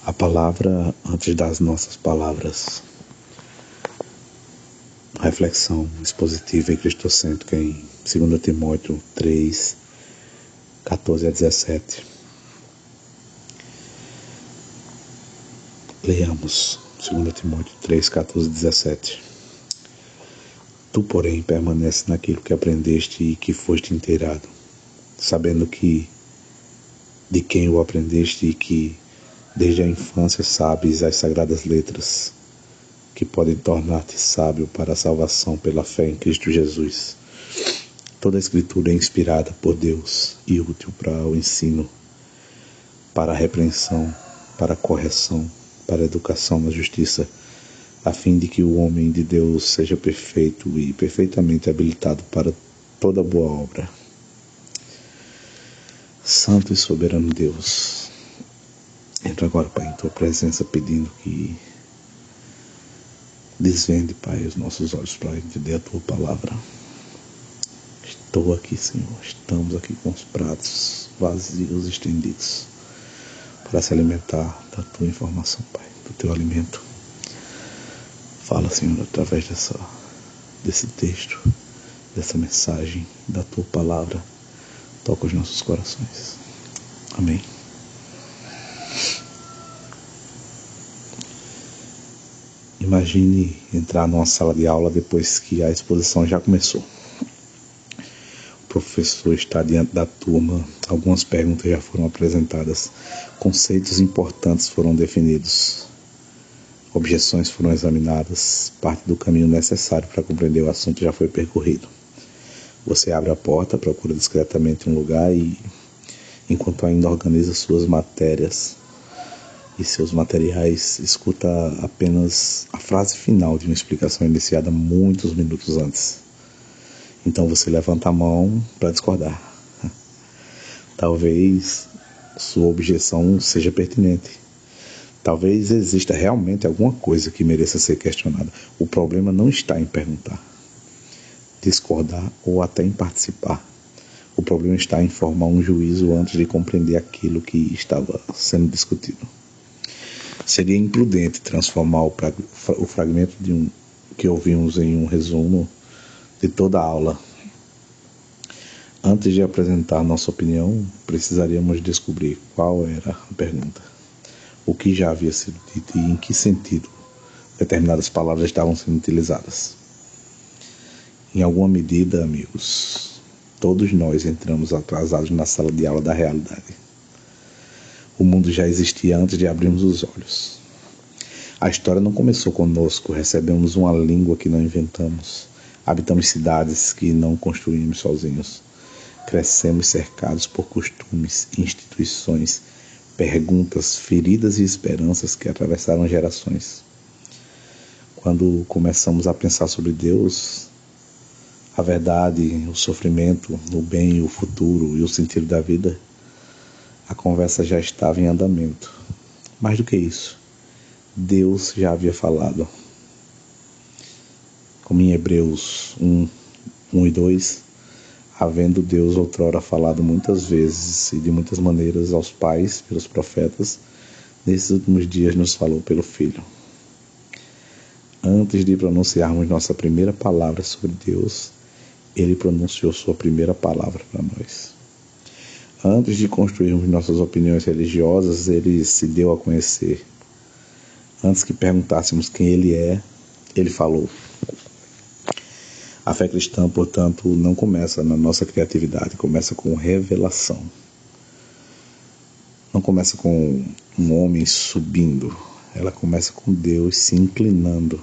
A palavra antes das nossas palavras. Reflexão expositiva e cristocêntrica em 2 Timóteo 3, 14 a 17. Leamos 2 Timóteo 3, 14 a 17. Tu, porém, permanece naquilo que aprendeste e que foste inteirado, sabendo que de quem o aprendeste e que desde a infância sabes as sagradas letras, que podem tornar-te sábio para a salvação pela fé em Cristo Jesus. Toda a Escritura é inspirada por Deus e útil para o ensino, para a repreensão, para a correção, para a educação na justiça, a fim de que o homem de Deus seja perfeito e perfeitamente habilitado para toda boa obra. Santo e soberano Deus, entro agora, Pai, em Tua presença, pedindo que desvende, Pai, os nossos olhos para entender a Tua palavra. Estou aqui, Senhor, estamos aqui com os pratos vazios, estendidos, para se alimentar da Tua informação, Pai, do Teu alimento. Fala, Senhor, através desse texto, dessa mensagem, da Tua palavra. Toca os nossos corações. Amém. Imagine entrar numa sala de aula depois que a exposição já começou. O professor está diante da turma, algumas perguntas já foram apresentadas, conceitos importantes foram definidos, objeções foram examinadas, parte do caminho necessário para compreender o assunto já foi percorrido. Você abre a porta, procura discretamente um lugar e, enquanto ainda organiza suas matérias e seus materiais, escuta apenas a frase final de uma explicação iniciada muitos minutos antes. Então você levanta a mão para discordar. Talvez sua objeção seja pertinente. Talvez exista realmente alguma coisa que mereça ser questionada. O problema não está em perguntar, discordar ou até em participar. O problema está em formar um juízo antes de compreender aquilo que estava sendo discutido. Seria imprudente transformar o fragmento que ouvimos em um resumo de toda a aula. Antes de apresentar nossa opinião, precisaríamos descobrir qual era a pergunta, o que já havia sido dito e em que sentido determinadas palavras estavam sendo utilizadas. Em alguma medida, amigos, todos nós entramos atrasados na sala de aula da realidade. O mundo já existia antes de abrirmos os olhos. A história não começou conosco, recebemos uma língua que não inventamos, habitamos cidades que não construímos sozinhos, crescemos cercados por costumes, instituições, perguntas, feridas e esperanças que atravessaram gerações. Quando começamos a pensar sobre Deus, a verdade, o sofrimento, o bem, o futuro e o sentido da vida, a conversa já estava em andamento. Mais do que isso, Deus já havia falado. Como em Hebreus 1 e 2, havendo Deus outrora falado muitas vezes e de muitas maneiras aos pais, pelos profetas, nesses últimos dias nos falou pelo Filho. Antes de pronunciarmos nossa primeira palavra sobre Deus, Ele pronunciou sua primeira palavra para nós. Antes de construirmos nossas opiniões religiosas, Ele se deu a conhecer. Antes que perguntássemos quem Ele é, Ele falou. A fé cristã, portanto, não começa na nossa criatividade, começa com revelação. Não começa com um homem subindo, ela começa com Deus se inclinando.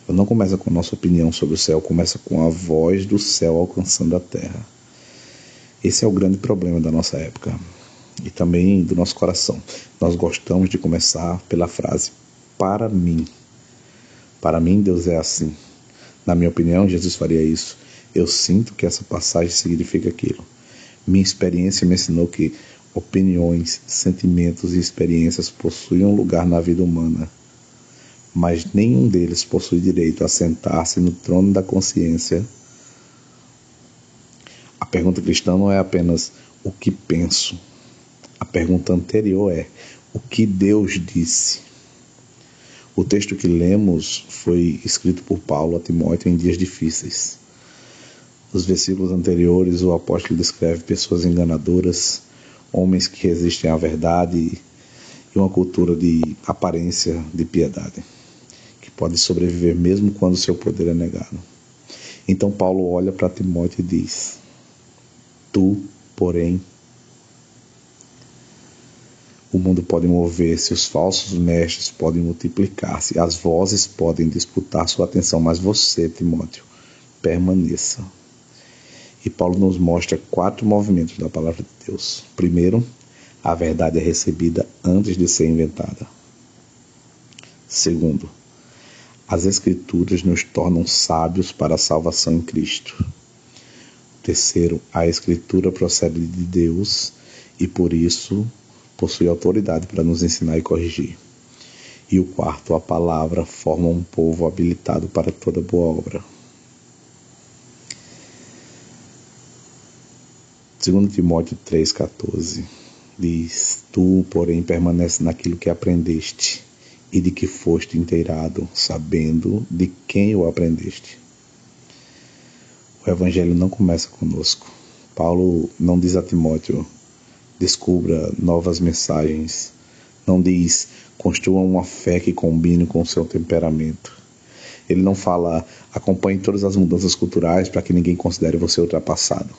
Ela não começa com a nossa opinião sobre o céu, começa com a voz do céu alcançando a terra. Esse é o grande problema da nossa época e também do nosso coração. Nós gostamos de começar pela frase, para mim. Para mim, Deus é assim. Na minha opinião, Jesus faria isso. Eu sinto que essa passagem significa aquilo. Minha experiência me ensinou que opiniões, sentimentos e experiências possuem um lugar na vida humana, mas nenhum deles possui direito a sentar-se no trono da consciência. A pergunta cristã não é apenas o que penso. A pergunta anterior é o que Deus disse. O texto que lemos foi escrito por Paulo a Timóteo em dias difíceis. Nos versículos anteriores, o apóstolo descreve pessoas enganadoras, homens que resistem à verdade e uma cultura de aparência de piedade, que pode sobreviver mesmo quando seu poder é negado. Então Paulo olha para Timóteo e diz: tu, porém, o mundo pode mover-se, os falsos mestres podem multiplicar-se, as vozes podem disputar sua atenção, mas você, Timóteo, permaneça. E Paulo nos mostra 4 movimentos da palavra de Deus. Primeiro, a verdade é recebida antes de ser inventada. Segundo, as Escrituras nos tornam sábios para a salvação em Cristo. Terceiro, a Escritura procede de Deus e por isso possui autoridade para nos ensinar e corrigir. E o quarto, a palavra forma um povo habilitado para toda boa obra. 2 Timóteo 3,14 diz: tu, porém, permanece naquilo que aprendeste e de que foste inteirado, sabendo de quem o aprendeste. O Evangelho não começa conosco. Paulo não diz a Timóteo: descubra novas mensagens. Não diz: construa uma fé que combine com o seu temperamento. Ele não fala: acompanhe todas as mudanças culturais para que ninguém considere você ultrapassado.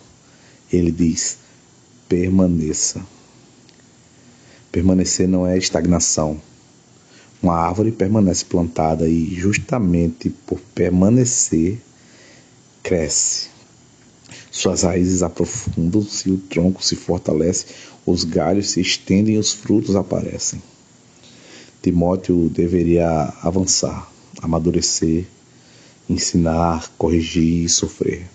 Ele diz: permaneça. Permanecer não é estagnação. Uma árvore permanece plantada e justamente por permanecer, cresce. Suas raízes aprofundam-se, o tronco se fortalece, os galhos se estendem e os frutos aparecem. Timóteo deveria avançar, amadurecer, ensinar, corrigir e sofrer.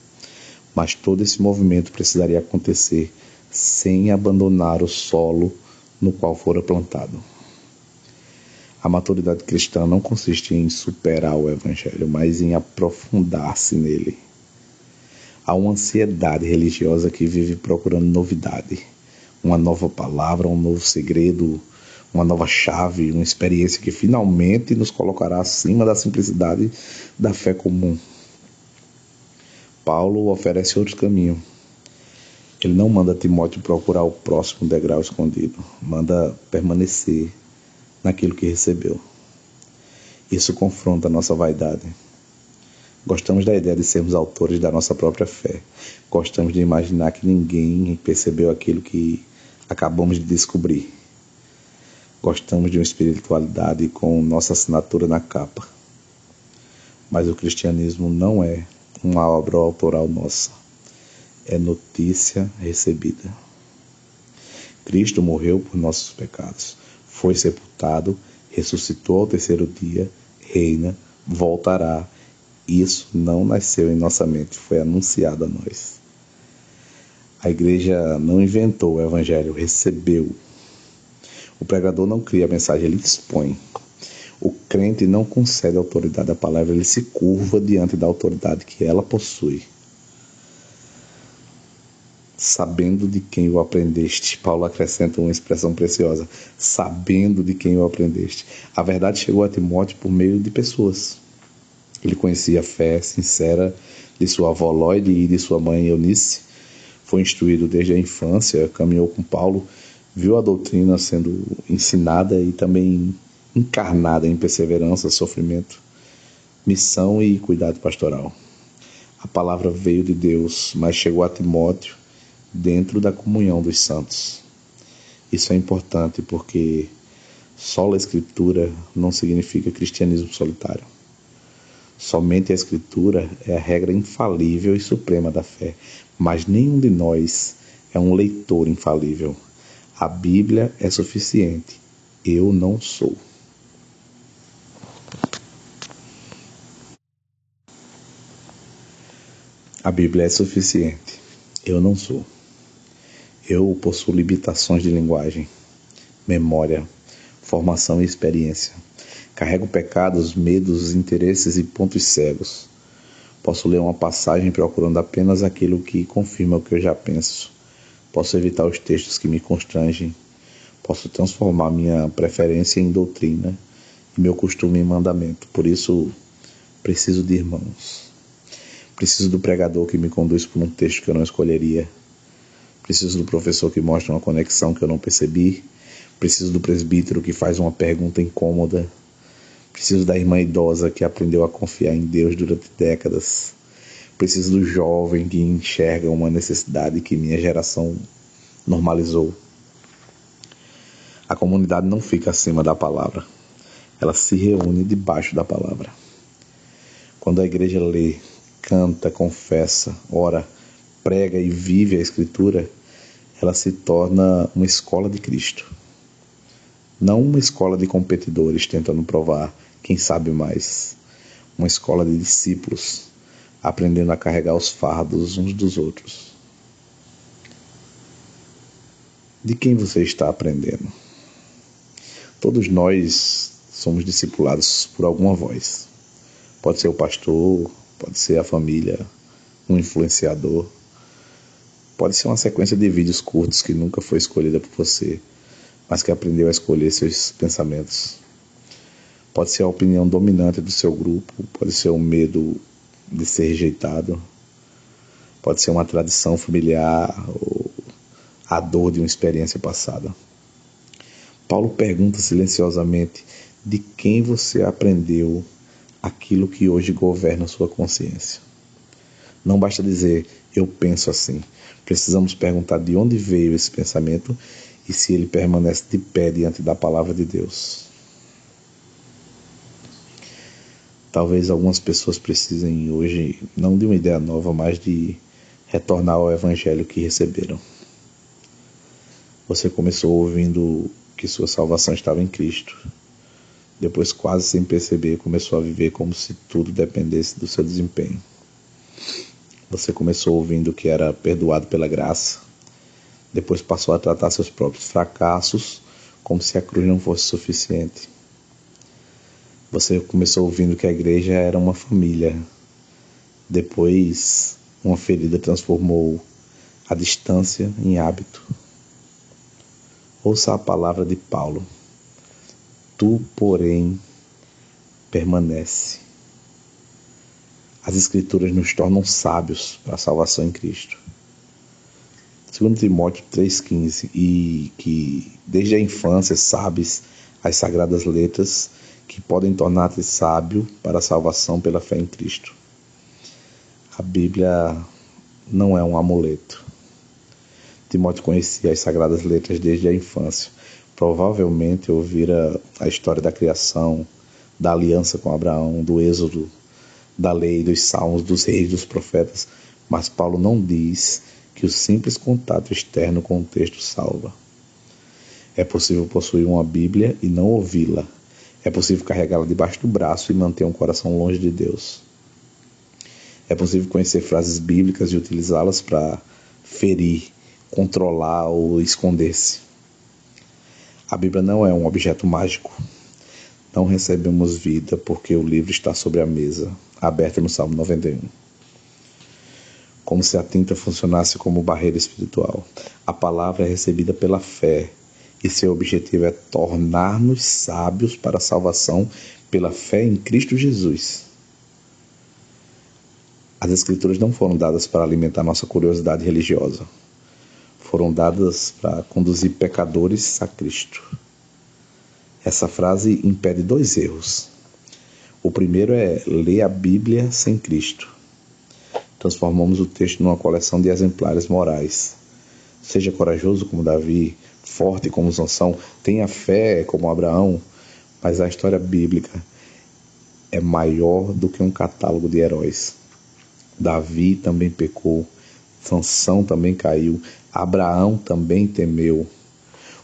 Mas todo esse movimento precisaria acontecer sem abandonar o solo no qual fora plantado. A maturidade cristã não consiste em superar o Evangelho, mas em aprofundar-se nele. Há uma ansiedade religiosa que vive procurando novidade, uma nova palavra, um novo segredo, uma nova chave, uma experiência que finalmente nos colocará acima da simplicidade da fé comum. Paulo oferece outro caminho. Ele não manda Timóteo procurar o próximo degrau escondido, manda permanecer naquilo que recebeu. Isso confronta a nossa vaidade. Gostamos da ideia de sermos autores da nossa própria fé. Gostamos de imaginar que ninguém percebeu aquilo que acabamos de descobrir. Gostamos de uma espiritualidade com nossa assinatura na capa. Mas o cristianismo não é uma obra autoral nossa. É notícia recebida. Cristo morreu por nossos pecados. Foi sepultado, ressuscitou ao 3º dia, reina, voltará. Isso não nasceu em nossa mente, foi anunciado a nós. A igreja não inventou o evangelho, recebeu. O pregador não cria a mensagem, ele expõe. O crente não concede autoridade à palavra, ele se curva diante da autoridade que ela possui. Sabendo de quem o aprendeste. Paulo acrescenta uma expressão preciosa. Sabendo de quem o aprendeste. A verdade chegou a Timóteo por meio de pessoas. Ele conhecia a fé sincera de sua avó Lóide e de sua mãe Eunice. Foi instruído desde a infância, caminhou com Paulo, viu a doutrina sendo ensinada e também encarnada em perseverança, sofrimento, missão e cuidado pastoral. A palavra veio de Deus, mas chegou a Timóteo dentro da comunhão dos santos. Isso é importante porque só a Escritura não significa cristianismo solitário. Somente a Escritura é a regra infalível e suprema da fé, mas nenhum de nós é um leitor infalível. A Bíblia é suficiente. Eu não sou. A Bíblia é suficiente. Eu não sou. Eu possuo limitações de linguagem, memória, formação e experiência. Carrego pecados, medos, interesses e pontos cegos. Posso ler uma passagem procurando apenas aquilo que confirma o que eu já penso. Posso evitar os textos que me constrangem. Posso transformar minha preferência em doutrina e meu costume em mandamento. Por isso, preciso de irmãos. Preciso do pregador que me conduz por um texto que eu não escolheria. Preciso do professor que mostra uma conexão que eu não percebi. Preciso do presbítero que faz uma pergunta incômoda. Preciso da irmã idosa que aprendeu a confiar em Deus durante décadas. Preciso do jovem que enxerga uma necessidade que minha geração normalizou. A comunidade não fica acima da palavra. Ela se reúne debaixo da palavra. Quando a igreja lê, canta, confessa, ora, prega e vive a Escritura, ela se torna uma escola de Cristo. Não uma escola de competidores tentando provar quem sabe mais. Uma escola de discípulos, aprendendo a carregar os fardos uns dos outros. De quem você está aprendendo? Todos nós somos discipulados por alguma voz. Pode ser o pastor, pode ser a família, um influenciador. Pode ser uma sequência de vídeos curtos que nunca foi escolhida por você, mas que aprendeu a escolher seus pensamentos. Pode ser a opinião dominante do seu grupo, pode ser o medo de ser rejeitado, pode ser uma tradição familiar ou a dor de uma experiência passada. Paulo pergunta silenciosamente de quem você aprendeu aquilo que hoje governa sua consciência. Não basta dizer, eu penso assim. Precisamos perguntar de onde veio esse pensamento e se ele permanece de pé diante da palavra de Deus. Talvez algumas pessoas precisem hoje, não de uma ideia nova, mas de retornar ao evangelho que receberam. Você começou ouvindo que sua salvação estava em Cristo. Depois, quase sem perceber, começou a viver como se tudo dependesse do seu desempenho. Você começou ouvindo que era perdoado pela graça. Depois passou a tratar seus próprios fracassos como se a cruz não fosse suficiente. Você começou ouvindo que a igreja era uma família. Depois, uma ferida transformou a distância em hábito. Ouça a palavra de Paulo. Tu, porém, permanece. As Escrituras nos tornam sábios para a salvação em Cristo. 2 Timóteo 3,15, e que desde a infância sabes as sagradas letras que podem tornar-te sábio para a salvação pela fé em Cristo. A Bíblia não é um amuleto. Timóteo conhecia as sagradas letras desde a infância. Provavelmente ouvira a história da criação, da aliança com Abraão, do êxodo, da lei, dos salmos, dos reis, dos profetas. Mas Paulo não diz que o simples contato externo com o texto salva. É possível possuir uma Bíblia e não ouvi-la. É possível carregá-la debaixo do braço e manter um coração longe de Deus. É possível conhecer frases bíblicas e utilizá-las para ferir, controlar ou esconder-se. A Bíblia não é um objeto mágico. Não recebemos vida porque o livro está sobre a mesa, aberto no Salmo 91. Como se a tinta funcionasse como barreira espiritual. A palavra é recebida pela fé e seu objetivo é tornar-nos sábios para a salvação pela fé em Cristo Jesus. As Escrituras não foram dadas para alimentar nossa curiosidade religiosa. Foram dadas para conduzir pecadores a Cristo. Essa frase impede 2 erros. O primeiro é ler a Bíblia sem Cristo. Transformamos o texto numa coleção de exemplares morais. Seja corajoso como Davi, forte como Sansão, tenha fé como Abraão, mas a história bíblica é maior do que um catálogo de heróis. Davi também pecou, Sansão também caiu, Abraão também temeu.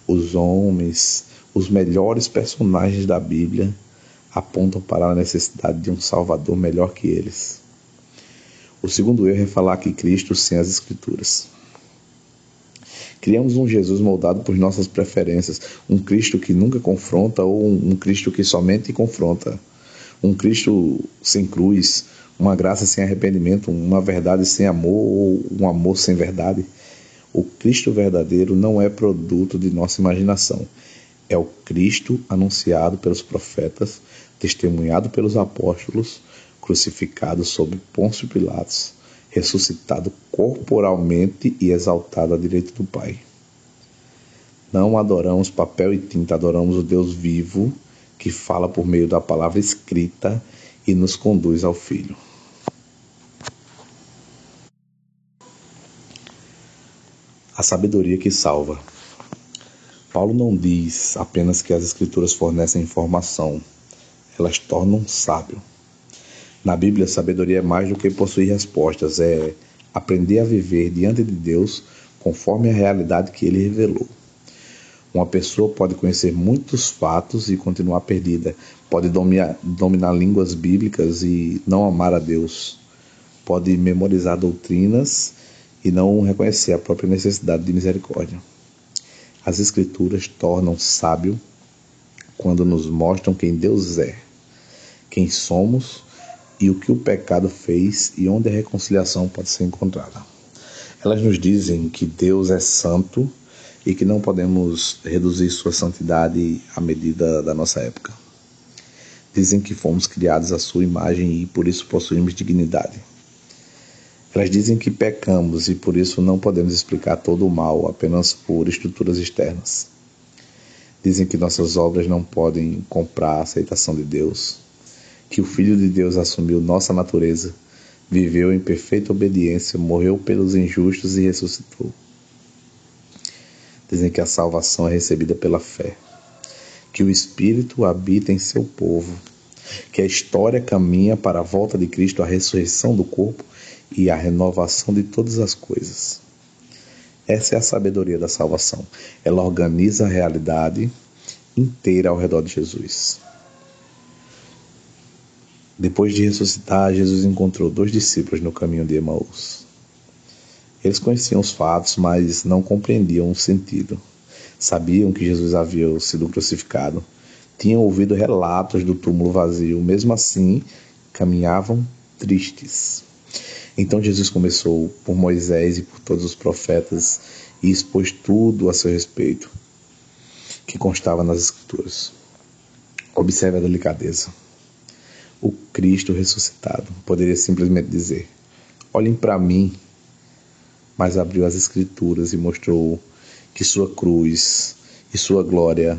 Os homens, os melhores personagens da Bíblia apontam para a necessidade de um Salvador melhor que eles. O segundo erro é falar que Cristo sem as Escrituras. Criamos um Jesus moldado por nossas preferências, um Cristo que nunca confronta ou um Cristo que somente confronta, um Cristo sem cruz, uma graça sem arrependimento, uma verdade sem amor ou um amor sem verdade, O Cristo verdadeiro não é produto de nossa imaginação. É o Cristo anunciado pelos profetas, testemunhado pelos apóstolos, crucificado sob Pôncio Pilatos, ressuscitado corporalmente e exaltado à direita do Pai. Não adoramos papel e tinta, adoramos o Deus vivo, que fala por meio da palavra escrita e nos conduz ao Filho. A sabedoria que salva. Paulo não diz apenas que as Escrituras fornecem informação, elas tornam sábio. Na Bíblia, sabedoria é mais do que possuir respostas, é aprender a viver diante de Deus conforme a realidade que Ele revelou. Uma pessoa pode conhecer muitos fatos e continuar perdida, pode dominar línguas bíblicas e não amar a Deus, pode memorizar doutrinas e não reconhecer a própria necessidade de misericórdia. As Escrituras tornam sábio quando nos mostram quem Deus é, quem somos e o que o pecado fez e onde a reconciliação pode ser encontrada. Elas nos dizem que Deus é santo e que não podemos reduzir sua santidade à medida da nossa época. Dizem que fomos criados à sua imagem e por isso possuímos dignidade. Elas dizem que pecamos e por isso não podemos explicar todo o mal apenas por estruturas externas. Dizem que nossas obras não podem comprar a aceitação de Deus, que o Filho de Deus assumiu nossa natureza, viveu em perfeita obediência, morreu pelos injustos e ressuscitou. Dizem que a salvação é recebida pela fé, que o Espírito habita em seu povo, que a história caminha para a volta de Cristo, a ressurreição do corpo e a renovação de todas as coisas. Essa é a sabedoria da salvação. Ela organiza a realidade inteira ao redor de Jesus. Depois de ressuscitar, Jesus encontrou 2 discípulos no caminho de Emaús. Eles conheciam os fatos, mas não compreendiam o sentido. Sabiam que Jesus havia sido crucificado. Tinham ouvido relatos do túmulo vazio. Mesmo assim, caminhavam tristes. Então Jesus começou por Moisés e por todos os profetas e expôs tudo a seu respeito, que constava nas Escrituras. Observe a delicadeza. O Cristo ressuscitado poderia simplesmente dizer: olhem para mim, mas abriu as Escrituras e mostrou que sua cruz e sua glória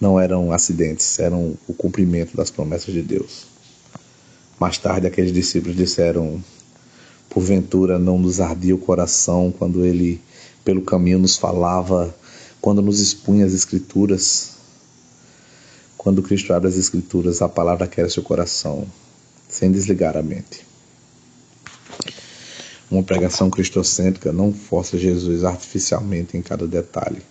não eram acidentes, eram o cumprimento das promessas de Deus. Mais tarde, aqueles discípulos disseram: porventura não nos ardia o coração quando ele pelo caminho nos falava, quando nos expunha as Escrituras? Quando Cristo abre as Escrituras, a palavra aquece o coração, sem desligar a mente. Uma pregação cristocêntrica não força Jesus artificialmente em cada detalhe.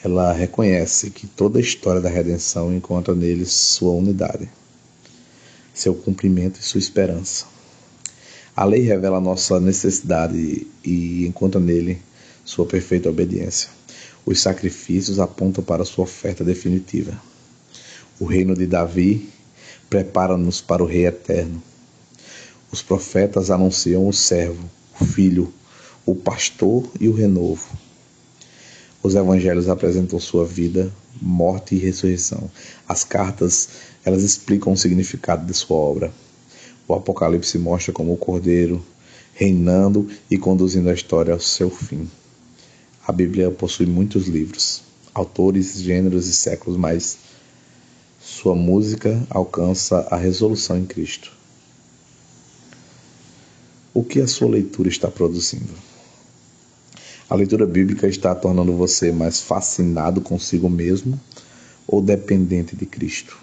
Ela reconhece que toda a história da redenção encontra nele sua unidade, seu cumprimento e sua esperança. A lei revela a nossa necessidade e encontra nele sua perfeita obediência. Os sacrifícios apontam para sua oferta definitiva. O reino de Davi prepara-nos para o Rei eterno. Os profetas anunciam o servo, o filho, o pastor e o renovo. Os evangelhos apresentam sua vida, morte e ressurreição. As cartas, elas explicam o significado de sua obra. O Apocalipse mostra como o Cordeiro, reinando e conduzindo a história ao seu fim. A Bíblia possui muitos livros, autores, gêneros e séculos, mas sua música alcança a resolução em Cristo. O que a sua leitura está produzindo? A leitura bíblica está tornando você mais fascinado consigo mesmo ou dependente de Cristo?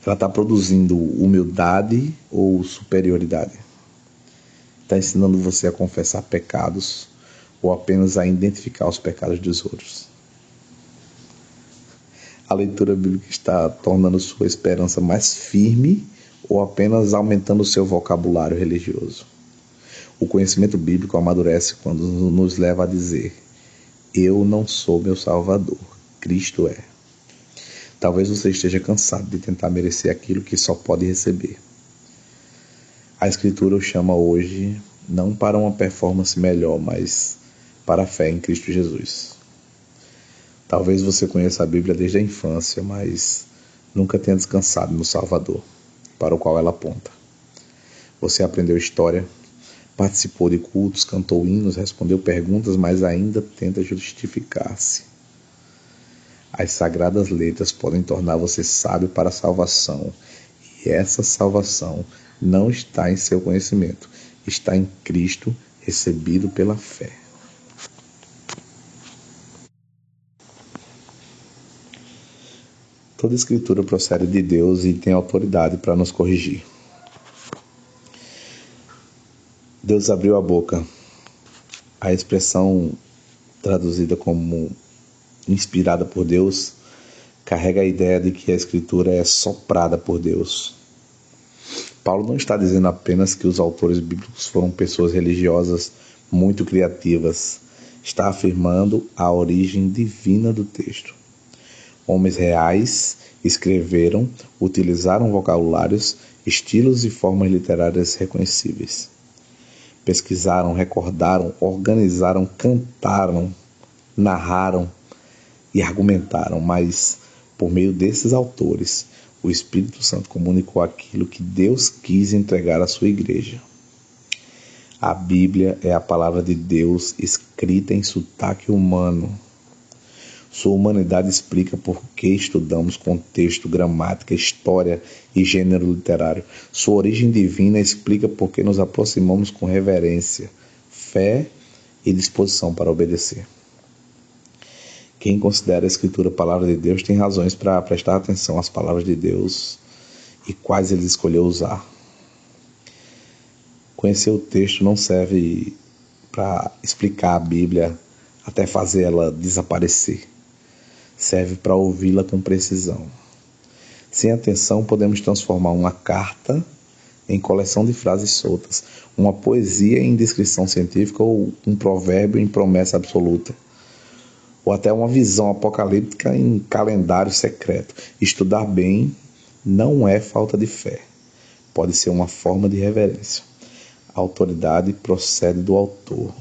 Ela está produzindo humildade ou superioridade? Está ensinando você a confessar pecados ou apenas a identificar os pecados dos outros? A leitura bíblica está tornando sua esperança mais firme ou apenas aumentando o seu vocabulário religioso? O conhecimento bíblico amadurece quando nos leva a dizer: eu não sou meu Salvador, Cristo é. Talvez você esteja cansado de tentar merecer aquilo que só pode receber. A Escritura o chama hoje não para uma performance melhor, mas para a fé em Cristo Jesus. Talvez você conheça a Bíblia desde a infância, mas nunca tenha descansado no Salvador, para o qual ela aponta. Você aprendeu história, participou de cultos, cantou hinos, respondeu perguntas, mas ainda tenta justificar-se. As sagradas letras podem tornar você sábio para a salvação, e essa salvação não está em seu conhecimento, está em Cristo, recebido pela fé. Toda escritura procede de Deus e tem autoridade para nos corrigir. Deus abriu a boca. A expressão traduzida como inspirada por Deus carrega a ideia de que a escritura é soprada por Deus. Paulo não está dizendo apenas que os autores bíblicos foram pessoas religiosas muito criativas. Está afirmando a origem divina do texto. Homens reais escreveram, utilizaram vocabulários, estilos e formas literárias reconhecíveis. Pesquisaram, recordaram, organizaram, cantaram, narraram e argumentaram, mas por meio desses autores, o Espírito Santo comunicou aquilo que Deus quis entregar à sua igreja. A Bíblia é a palavra de Deus escrita em sotaque humano. Sua humanidade explica por que estudamos contexto, gramática, história e gênero literário. Sua origem divina explica por que nos aproximamos com reverência, fé e disposição para obedecer. Quem considera a Escritura a palavra de Deus tem razões para prestar atenção às palavras de Deus e quais ele escolheu usar. Conhecer o texto não serve para explicar a Bíblia até fazer ela desaparecer. Serve para ouvi-la com precisão. Sem atenção, podemos transformar uma carta em coleção de frases soltas, uma poesia em descrição científica ou um provérbio em promessa absoluta, ou até uma visão apocalíptica em calendário secreto. Estudar bem não é falta de fé, pode ser uma forma de reverência. A autoridade procede do autor.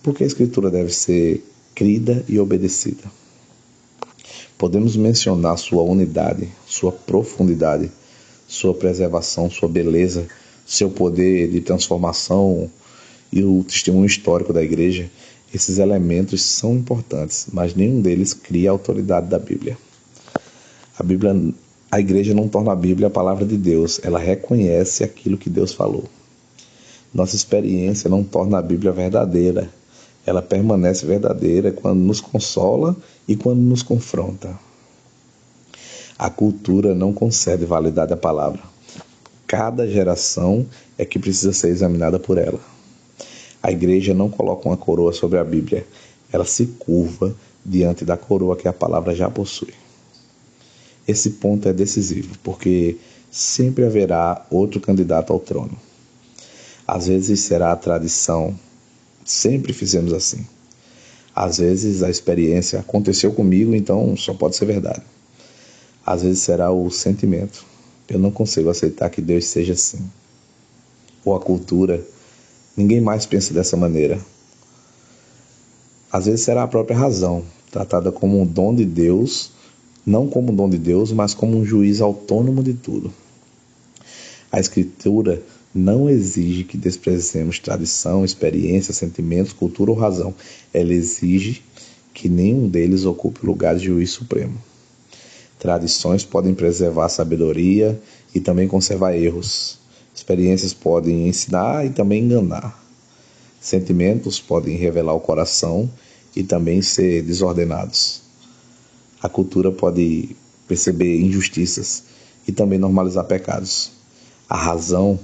Por que a Escritura deve ser crida e obedecida? Podemos mencionar sua unidade, sua profundidade, sua preservação, sua beleza, seu poder de transformação e o testemunho histórico da igreja. Esses elementos são importantes, mas nenhum deles cria a autoridade da Bíblia. A igreja não torna a Bíblia a palavra de Deus, ela reconhece aquilo que Deus falou. Nossa experiência não torna a Bíblia verdadeira. Ela permanece verdadeira quando nos consola e quando nos confronta. A cultura não concede validade à palavra. Cada geração é que precisa ser examinada por ela. A igreja não coloca uma coroa sobre a Bíblia. Ela se curva diante da coroa que a palavra já possui. Esse ponto é decisivo, porque sempre haverá outro candidato ao trono. Às vezes será a tradição. Sempre fizemos assim. Às vezes a experiência aconteceu comigo, então só pode ser verdade. Às vezes será o sentimento. Eu não consigo aceitar que Deus seja assim. Ou a cultura. Ninguém mais pensa dessa maneira. Às vezes será a própria razão, tratada como um dom de Deus, não como um dom de Deus, mas como um juiz autônomo de tudo. A Escritura não exige que desprezemos tradição, experiência, sentimentos, cultura ou razão. Ela exige que nenhum deles ocupe o lugar de juiz supremo. Tradições podem preservar a sabedoria e também conservar erros. Experiências podem ensinar e também enganar. Sentimentos podem revelar o coração e também ser desordenados. A cultura pode perceber injustiças e também normalizar pecados. A razão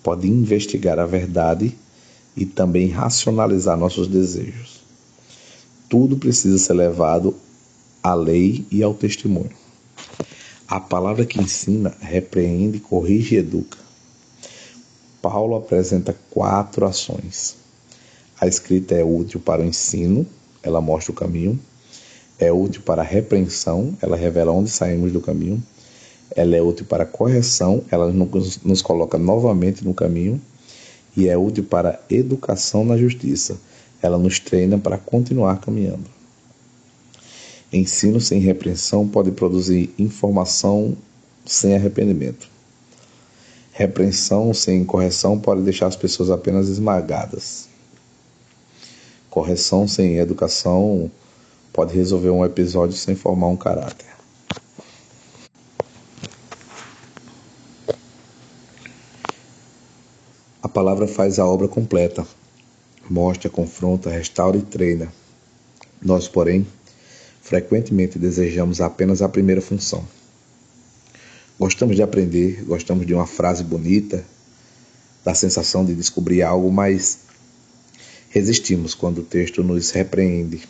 pode investigar a verdade e também racionalizar nossos desejos. Tudo precisa ser levado à lei e ao testemunho. A palavra que ensina, repreende, corrige e educa. Paulo apresenta 4 ações. A escrita é útil para o ensino, ela mostra o caminho. É útil para a repreensão, ela revela onde saímos do caminho. Ela é útil para a correção, ela nos coloca novamente no caminho. E é útil para a educação na justiça, Ela nos treina para continuar caminhando. Ensino sem repreensão pode produzir informação sem arrependimento. Repreensão sem correção pode deixar as pessoas apenas esmagadas. Correção sem educação pode resolver um episódio sem formar um caráter. A palavra faz a obra completa. Mostra, confronta, restaura e treina. Nós, porém, frequentemente desejamos apenas a primeira função. Gostamos de aprender, gostamos de uma frase bonita, da sensação de descobrir algo, mas resistimos quando o texto nos repreende.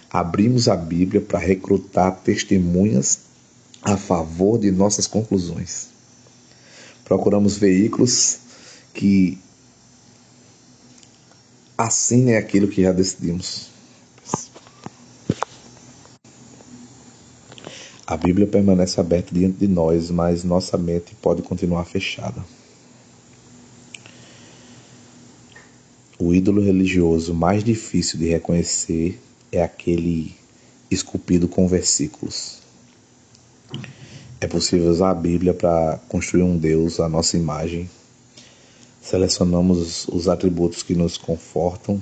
Abrimos a Bíblia para recrutar testemunhas a favor de nossas conclusões. Procuramos veículos que assinem aquilo que já decidimos. A Bíblia permanece aberta diante de nós, mas nossa mente pode continuar fechada. O ídolo religioso mais difícil de reconhecer é aquele esculpido com versículos. É possível usar a Bíblia para construir um Deus à nossa imagem. Selecionamos os atributos que nos confortam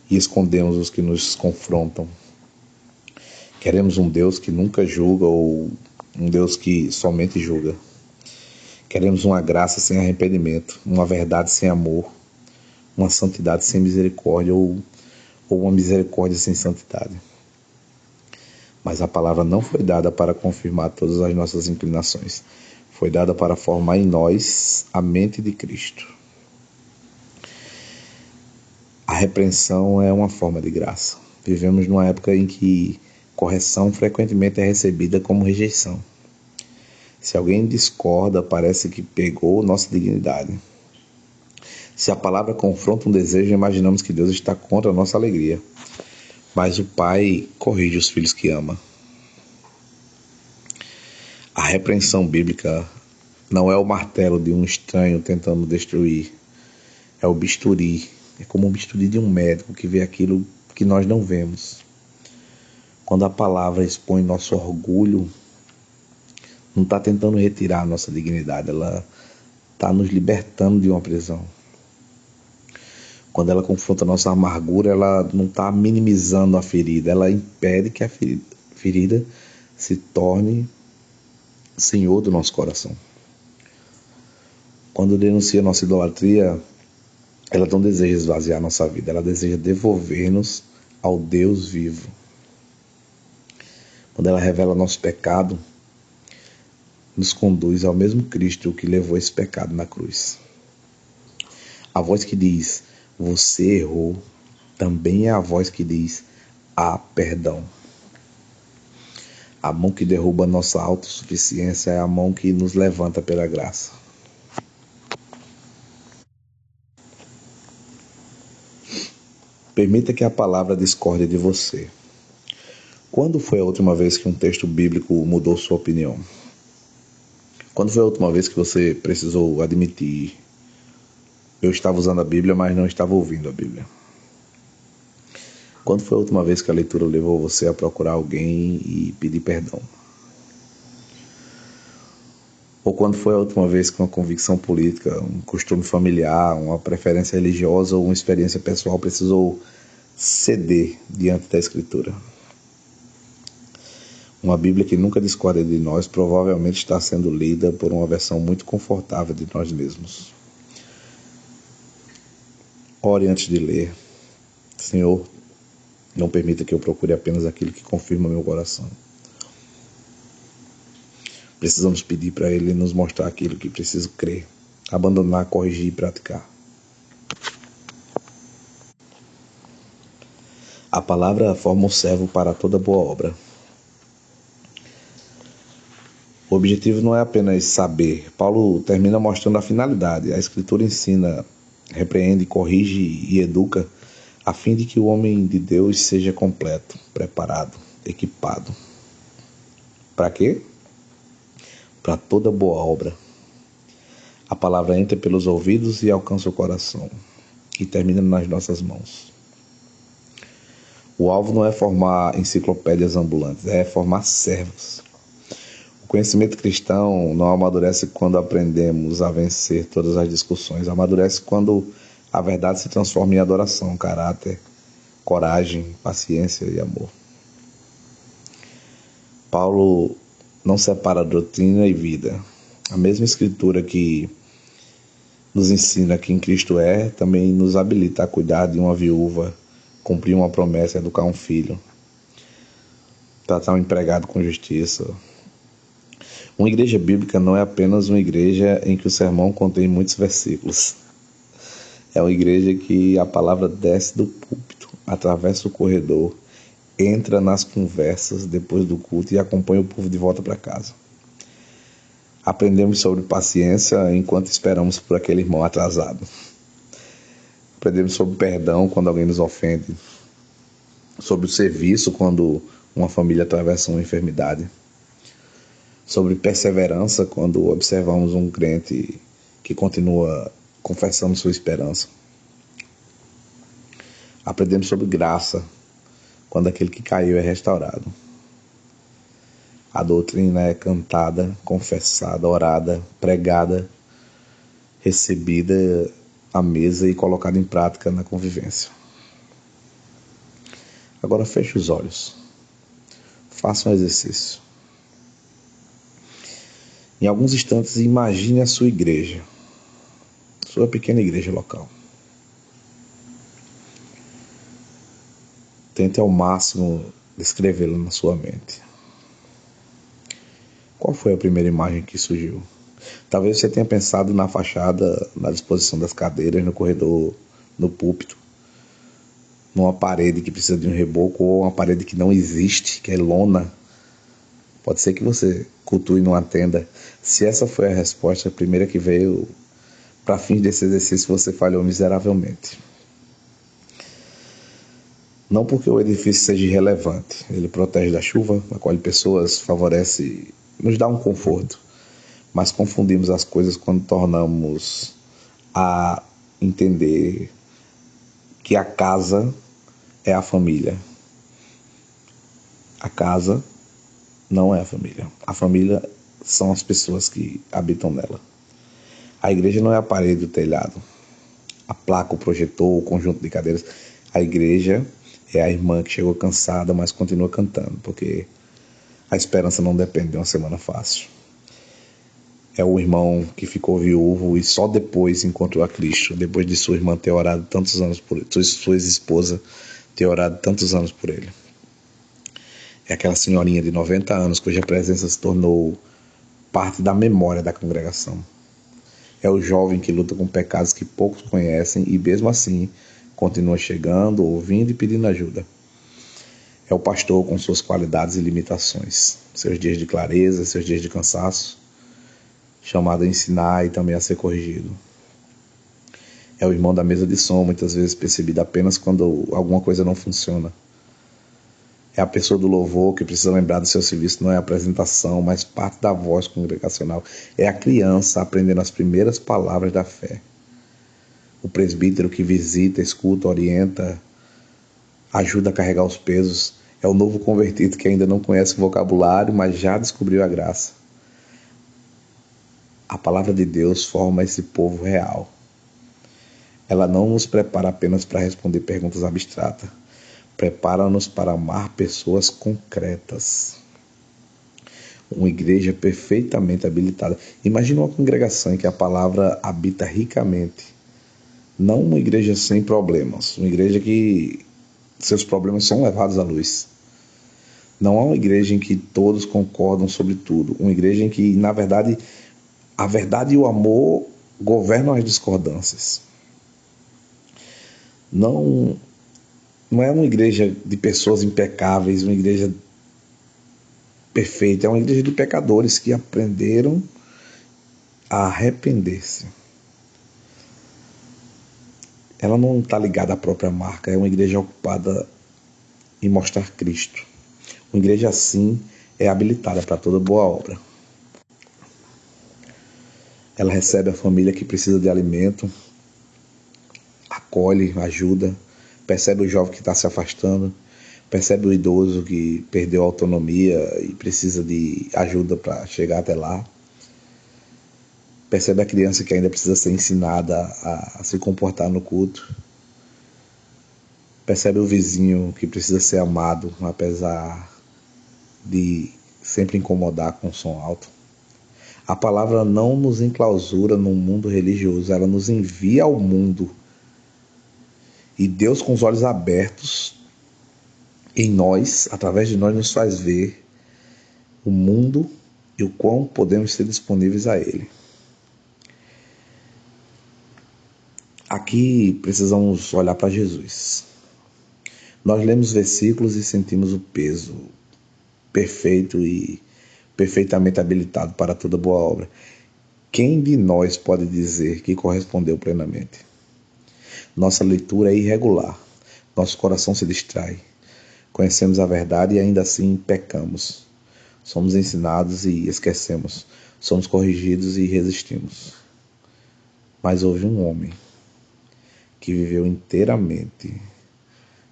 e escondemos os que nos confrontam. Queremos um Deus que nunca julga ou um Deus que somente julga. Queremos uma graça sem arrependimento, uma verdade sem amor, uma santidade sem misericórdia ou uma misericórdia sem santidade. Mas a palavra não foi dada para confirmar todas as nossas inclinações. Foi dada para formar em nós a mente de Cristo. A repreensão é uma forma de graça. Vivemos numa época em que correção frequentemente é recebida como rejeição. Se alguém discorda, parece que pegou nossa dignidade. Se a palavra confronta um desejo, imaginamos que Deus está contra a nossa alegria. Mas o Pai corrige os filhos que ama. A repreensão bíblica não é o martelo de um estranho tentando destruir. É o bisturi. É como um bisturi de um médico que vê aquilo que nós não vemos. Quando a palavra expõe nosso orgulho, não está tentando retirar a nossa dignidade, ela está nos libertando de uma prisão. Quando ela confronta a nossa amargura, ela não está minimizando a ferida, ela impede que a ferida se torne senhor do nosso coração. Quando denuncia nossa idolatria, ela não deseja esvaziar nossa vida, ela deseja devolver-nos ao Deus vivo. Quando ela revela nosso pecado, nos conduz ao mesmo Cristo que levou esse pecado na cruz. A voz que diz, você errou, também é a voz que diz, há perdão. A mão que derruba a nossa autossuficiência é a mão que nos levanta pela graça. Permita que a palavra discorde de você. Quando foi a última vez que um texto bíblico mudou sua opinião? Quando foi a última vez que você precisou admitir, eu estava usando a Bíblia, mas não estava ouvindo a Bíblia? Quando foi a última vez que a leitura levou você a procurar alguém e pedir perdão? Ou quando foi a última vez que uma convicção política, um costume familiar, uma preferência religiosa ou uma experiência pessoal precisou ceder diante da Escritura? Uma Bíblia que nunca discorda de nós provavelmente está sendo lida por uma versão muito confortável de nós mesmos. Ore antes de ler. Senhor, não permita que eu procure apenas aquilo que confirma meu coração. Precisamos pedir para Ele nos mostrar aquilo que preciso crer, abandonar, corrigir e praticar. A palavra forma o servo para toda boa obra. O objetivo não é apenas saber. Paulo termina mostrando a finalidade. A Escritura ensina, repreende, corrige e educa a fim de que o homem de Deus seja completo, preparado, equipado. Para quê? Para toda boa obra. A palavra entra pelos ouvidos e alcança o coração. e termina nas nossas mãos. O alvo não é formar enciclopédias ambulantes, é formar servos. O conhecimento cristão não amadurece quando aprendemos a vencer todas as discussões. Amadurece quando a verdade se transforma em adoração, caráter, coragem, paciência e amor. Paulo não separa doutrina e vida. A mesma escritura que nos ensina quem Cristo é, também nos habilita a cuidar de uma viúva, cumprir uma promessa, educar um filho, tratar um empregado com justiça. Uma igreja bíblica não é apenas uma igreja em que o sermão contém muitos versículos. É uma igreja que a palavra desce do púlpito, atravessa o corredor, entra nas conversas depois do culto e acompanha o povo de volta para casa. Aprendemos sobre paciência enquanto esperamos por aquele irmão atrasado. Aprendemos sobre perdão quando alguém nos ofende, sobre o serviço quando uma família atravessa uma enfermidade, sobre perseverança quando observamos um crente que continua confessando sua esperança. Aprendemos sobre graça quando aquele que caiu é restaurado. A doutrina é cantada, confessada, orada, pregada, recebida à mesa e colocada em prática na convivência. Agora feche os olhos. Faça um exercício. Em alguns instantes, imagine a sua igreja, sua pequena igreja local. Tente ao máximo descrevê-la na sua mente. Qual foi a primeira imagem que surgiu? Talvez você tenha pensado na fachada, na disposição das cadeiras, no corredor, no púlpito, numa parede que precisa de um reboco ou uma parede que não existe, que é lona. Pode ser que você cultue numa tenda. Se essa foi a resposta, a primeira que veio, para fins desse exercício, você falhou miseravelmente. Não porque o edifício seja irrelevante, ele protege da chuva, acolhe pessoas, favorece, nos dá um conforto. Mas confundimos as coisas quando tornamos a entender que a casa é a família. A casa não é a família. A família são as pessoas que habitam nela. A igreja não é a parede do telhado, a placa, o projetor, o conjunto de cadeiras. A igreja é a irmã que chegou cansada, mas continua cantando, porque a esperança não depende de uma semana fácil. É o irmão que ficou viúvo e só depois encontrou a Cristo, depois de sua irmã ter orado tantos anos por ele, sua ex-esposa ter orado tantos anos por ele. É aquela senhorinha de 90 anos cuja presença se tornou parte da memória da congregação. É o jovem que luta com pecados que poucos conhecem e mesmo assim continua chegando, ouvindo e pedindo ajuda. É o pastor com suas qualidades e limitações, seus dias de clareza, seus dias de cansaço, chamado a ensinar e também a ser corrigido. É o irmão da mesa de som, muitas vezes percebido apenas quando alguma coisa não funciona. É a pessoa do louvor que precisa lembrar do seu serviço, não é a apresentação, mas parte da voz congregacional. É a criança aprendendo as primeiras palavras da fé. O presbítero que visita, escuta, orienta, ajuda a carregar os pesos. É o novo convertido que ainda não conhece o vocabulário, mas já descobriu a graça. A palavra de Deus forma esse povo real. Ela não nos prepara apenas para responder perguntas abstratas. Prepara-nos para amar pessoas concretas. Uma igreja perfeitamente habilitada. Imagina uma congregação em que a palavra habita ricamente. Não uma igreja sem problemas. Uma igreja que seus problemas são levados à luz. Não é uma igreja em que todos concordam sobre tudo. Uma igreja em que, na verdade, a verdade e o amor governam as discordâncias. Não é uma igreja de pessoas impecáveis, uma igreja perfeita. É uma igreja de pecadores que aprenderam a arrepender-se. Ela não está ligada à própria marca. É uma igreja ocupada em mostrar Cristo. Uma igreja assim é habilitada para toda boa obra. Ela recebe a família que precisa de alimento, acolhe, ajuda, percebe o jovem que está se afastando, percebe o idoso que perdeu a autonomia e precisa de ajuda para chegar até lá, percebe a criança que ainda precisa ser ensinada a se comportar no culto, percebe o vizinho que precisa ser amado, apesar de sempre incomodar com som alto. A palavra não nos enclausura num mundo religioso, ela nos envia ao mundo. E Deus, com os olhos abertos em nós, através de nós, nos faz ver o mundo e o quão podemos ser disponíveis a Ele. Aqui precisamos olhar para Jesus. Nós lemos versículos e sentimos o peso perfeito e perfeitamente habilitado para toda boa obra. Quem de nós pode dizer que correspondeu plenamente? Nossa leitura é irregular, nosso coração se distrai, conhecemos a verdade e ainda assim pecamos. Somos ensinados e esquecemos, somos corrigidos e resistimos. Mas houve um homem que viveu inteiramente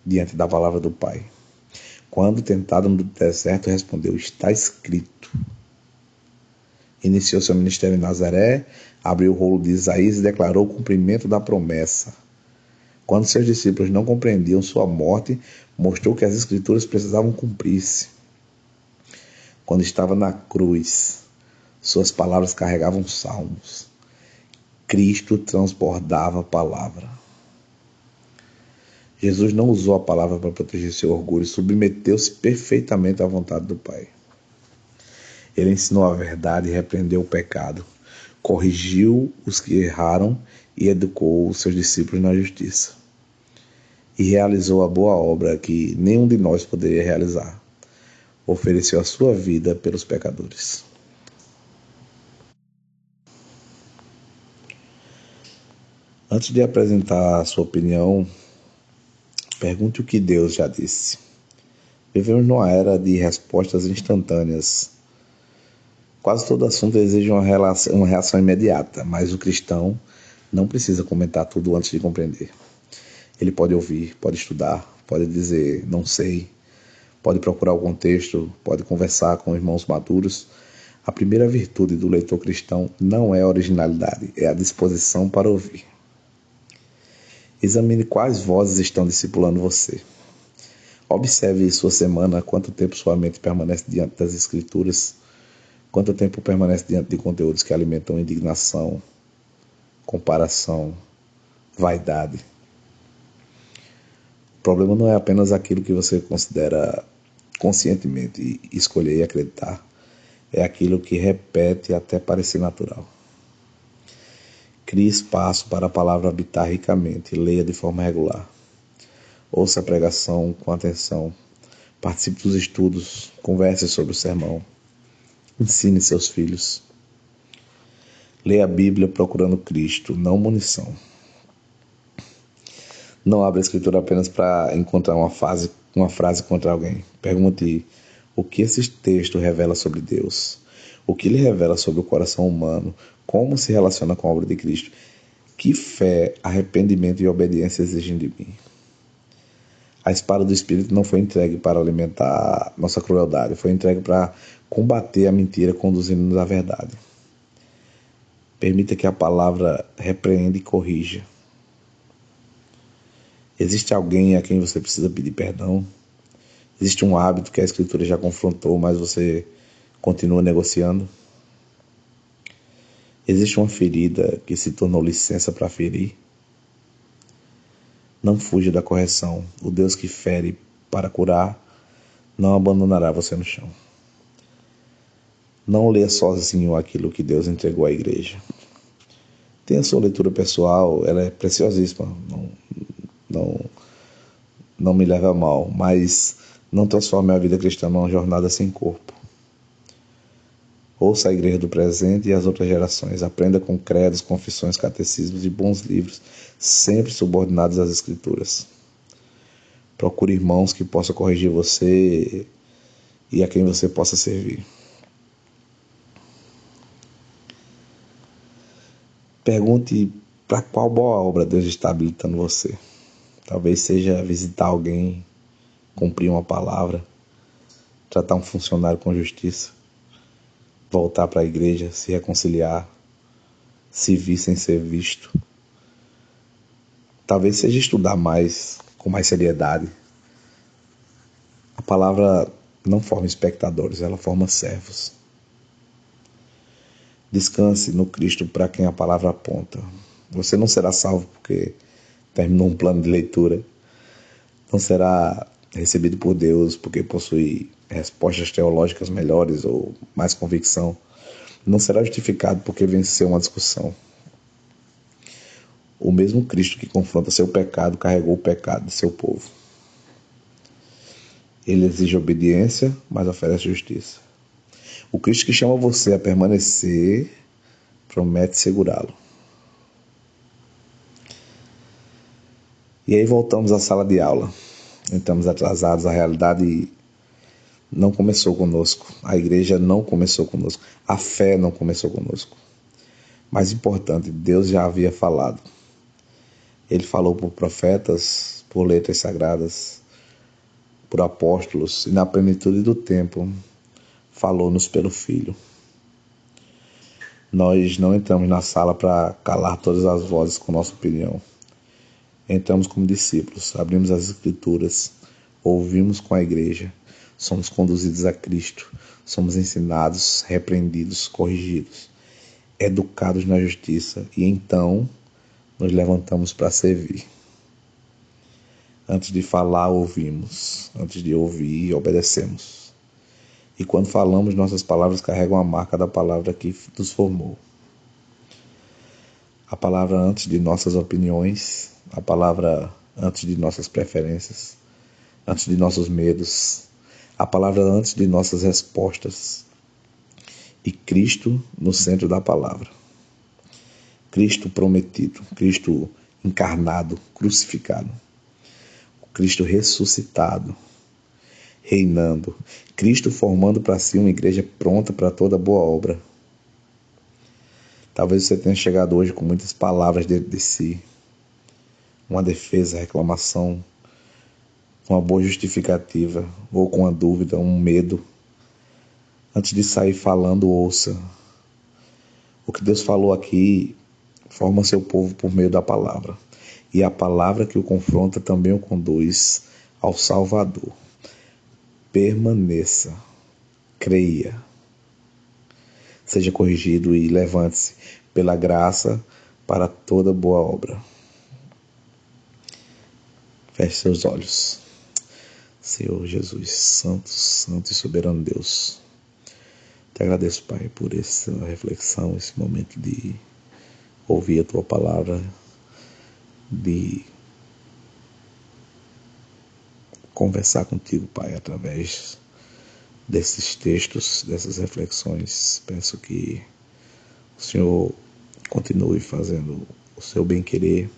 diante da palavra do Pai. Quando tentado no deserto, respondeu: está escrito. Iniciou seu ministério em Nazaré, abriu o rolo de Isaías e declarou o cumprimento da promessa. Quando seus discípulos não compreendiam sua morte, mostrou que as Escrituras precisavam cumprir-se. Quando estava na cruz, suas palavras carregavam salmos. Cristo transbordava a palavra. Jesus não usou a palavra para proteger seu orgulho, submeteu-se perfeitamente à vontade do Pai. Ele ensinou a verdade e repreendeu o pecado, corrigiu os que erraram e educou os seus discípulos na justiça. E realizou a boa obra que nenhum de nós poderia realizar. Ofereceu a sua vida pelos pecadores. Antes de apresentar a sua opinião, pergunte o que Deus já disse. Vivemos numa era de respostas instantâneas. Quase todo assunto exige uma reação imediata, mas o cristão não precisa comentar tudo antes de compreender. Ele pode ouvir, pode estudar, pode dizer não sei, pode procurar o contexto, pode conversar com irmãos maduros. A primeira virtude do leitor cristão não é a originalidade, é a disposição para ouvir. Examine quais vozes estão discipulando você. Observe sua semana, quanto tempo sua mente permanece diante das Escrituras, quanto tempo permanece diante de conteúdos que alimentam indignação, comparação, vaidade. O problema não é apenas aquilo que você considera conscientemente escolher e acreditar, é aquilo que repete até parecer natural. Crie espaço para a palavra habitar ricamente, leia de forma regular. Ouça a pregação com atenção, participe dos estudos, converse sobre o sermão, ensine seus filhos. Leia a Bíblia procurando Cristo, não munição. Não abra a Escritura apenas para encontrar uma frase contra alguém. Pergunte o que esse texto revela sobre Deus, o que ele revela sobre o coração humano, como se relaciona com a obra de Cristo, que fé, arrependimento e obediência exigem de mim. A espada do Espírito não foi entregue para alimentar nossa crueldade, foi entregue para combater a mentira, conduzindo-nos à verdade. Permita que a palavra repreenda e corrija. Existe alguém a quem você precisa pedir perdão? Existe um hábito que a Escritura já confrontou, mas você continua negociando? Existe uma ferida que se tornou licença para ferir? Não fuja da correção. O Deus que fere para curar não abandonará você no chão. Não leia sozinho aquilo que Deus entregou à igreja. Tenha sua leitura pessoal, ela é preciosíssima. Não me leve a mal, mas não transforme a vida cristã numa jornada sem corpo. Ouça a igreja do presente e as outras gerações. Aprenda com credos, confissões, catecismos e bons livros, sempre subordinados às Escrituras. Procure irmãos que possam corrigir você e a quem você possa servir. Pergunte Para qual boa obra Deus está habilitando você? Talvez seja visitar alguém, cumprir uma palavra, tratar um funcionário com justiça, voltar para a igreja, se reconciliar, se vir sem ser visto. Talvez seja estudar mais, com mais seriedade. A palavra não forma espectadores, ela forma servos. Descanse no Cristo para quem a palavra aponta. Você não será salvo porque terminou um plano de leitura. Não será recebido por Deus porque possui respostas teológicas melhores ou mais convicção. Não será justificado porque venceu uma discussão. O mesmo Cristo que confronta seu pecado carregou o pecado de seu povo. Ele exige obediência, mas oferece justiça. O Cristo que chama você a permanecer promete segurá-lo. E aí voltamos à sala de aula. Estamos atrasados, a realidade não começou conosco. A igreja não começou conosco. A fé não começou conosco. Mais importante, Deus já havia falado. Ele falou por profetas, por letras sagradas, por apóstolos, e na plenitude do tempo falou-nos pelo Filho. Nós não entramos na sala para calar todas as vozes com nossa opinião. Entramos como discípulos, abrimos as Escrituras, ouvimos com a igreja, somos conduzidos a Cristo, somos ensinados, repreendidos, corrigidos, educados na justiça e então nos levantamos para servir. Antes de falar, ouvimos. Antes de ouvir, obedecemos. E quando falamos, nossas palavras carregam a marca da palavra que nos formou. A palavra antes de nossas opiniões, a palavra antes de nossas preferências, antes de nossos medos, a palavra antes de nossas respostas. E Cristo no centro da palavra. Cristo prometido, Cristo encarnado, crucificado. Cristo ressuscitado, reinando. Cristo formando para si uma igreja pronta para toda boa obra. Talvez você tenha chegado hoje com muitas palavras dentro de si. Uma defesa, reclamação, uma boa justificativa, ou com uma dúvida, um medo. Antes de sair falando, ouça. O que Deus falou aqui forma seu povo por meio da palavra. E a palavra que o confronta também o conduz ao Salvador. Permaneça, creia, seja corrigido e levante-se pela graça para toda boa obra. Feche seus olhos. Senhor Jesus, santo, santo e soberano Deus, te agradeço, Pai, por essa reflexão, esse momento de ouvir a Tua palavra, de conversar contigo, Pai, através desses textos, dessas reflexões. Peço que o Senhor continue fazendo o seu bem-querer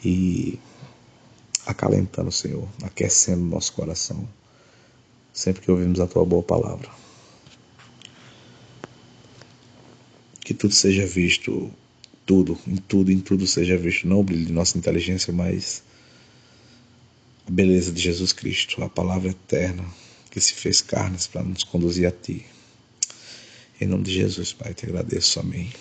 e acalentando, Senhor, aquecendo nosso coração, sempre que ouvimos a Tua boa palavra. Que tudo seja visto, em tudo seja visto, não o brilho de nossa inteligência, mas a beleza de Jesus Cristo, a palavra eterna que se fez carne para nos conduzir a Ti. Em nome de Jesus, Pai, te agradeço. Amém.